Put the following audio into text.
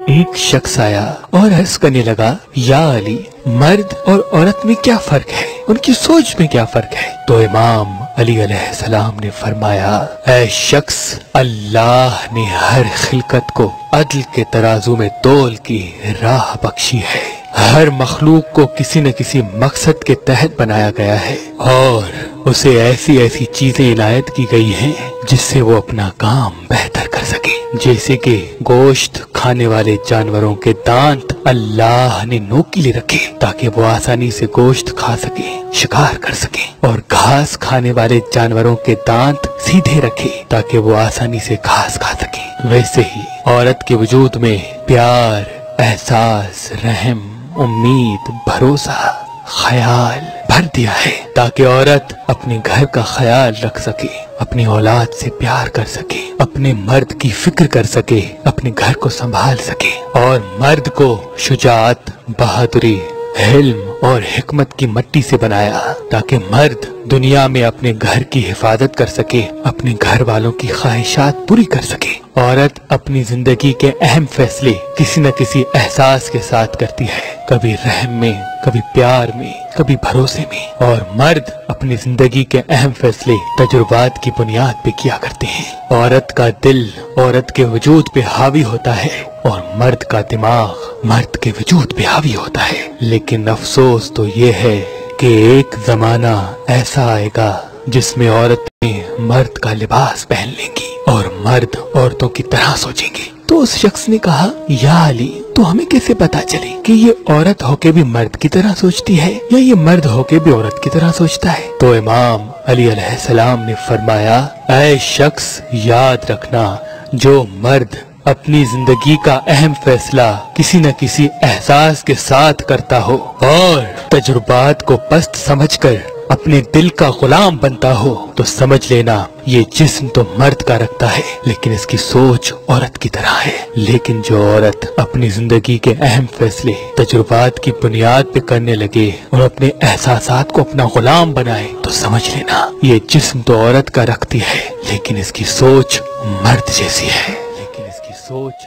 ایک شخص آیا اور عرض کرنے لگا، یا علی، مرد اور عورت میں کیا فرق ہے، ان کی سوچ میں کیا فرق ہے؟ تو امام علی علیہ السلام نے فرمایا، اے شخص، اللہ نے ہر خلقت کو عدل کے ترازو میں تول کی راہ بخشی ہے۔ ہر مخلوق کو کسی نہ کسی مقصد کے تحت بنایا گیا ہے اور اسے ایسی ایسی چیزیں عنایت کی گئی ہیں جس سے وہ اپنا کام بہتر کر سکے، جیسے کہ گوشت کھانے والے جانوروں کے دانت اللہ نے نوکیلے رکھے تاکہ وہ آسانی سے گوشت کھا سکے، شکار کر سکے، اور گھاس کھانے والے جانوروں کے دانت سیدھے رکھے تاکہ وہ آسانی سے گھاس کھا سکے۔ ویسے ہی عورت کے وجود میں پیار، احساس، رحم، امید، بھروسہ، خیال بھر دیا ہے تاکہ عورت اپنے گھر کا خیال رکھ سکے، اپنی اولاد سے پیار کر سکے، اپنے مرد کی فکر کر سکے، اپنے گھر کو سنبھال سکے، اور مرد کو شجاعت، بہادری، حلم اور حکمت کی مٹی سے بنایا تاکہ مرد دنیا میں اپنے گھر کی حفاظت کر سکے، اپنے گھر والوں کی خواہشات پوری کر سکے۔ عورت اپنی زندگی کے اہم فیصلے کسی نہ کسی احساس کے ساتھ کرتی ہے، کبھی رحم میں، کبھی پیار میں، کبھی بھروسے میں، اور مرد اپنی زندگی کے اہم فیصلے تجربات کی بنیاد پہ کیا کرتے ہیں۔ عورت کا دل عورت کے وجود پہ حاوی ہوتا ہے اور مرد کا دماغ مرد کے وجود پہ حاوی ہوتا ہے، لیکن افسوس تو یہ ہے کہ ایک زمانہ ایسا آئے گا جس میں عورتیں مرد کا لباس پہن لیں گی اور مرد عورتوں کی طرح سوچیں گے۔ تو اس شخص نے کہا، یا علی، تو ہمیں کیسے پتا چلے کہ یہ عورت ہو کے بھی مرد کی طرح سوچتی ہے یا یہ مرد ہو کے بھی عورت کی طرح سوچتا ہے؟ تو امام علی علیہ السلام نے فرمایا، اے شخص، یاد رکھنا، جو مرد اپنی زندگی کا اہم فیصلہ کسی نہ کسی احساس کے ساتھ کرتا ہو اور تجربات کو پست سمجھ کر اپنے دل کا غلام بنتا ہو، تو سمجھ لینا یہ جسم تو مرد کا رکھتا ہے لیکن اس کی سوچ عورت کی طرح ہے۔ لیکن جو عورت اپنی زندگی کے اہم فیصلے تجربات کی بنیاد پہ کرنے لگے اور اپنے احساسات کو اپنا غلام بنائے، تو سمجھ لینا یہ جسم تو عورت کا رکھتی ہے لیکن اس کی سوچ مرد جیسی ہے، لیکن اس کی سوچ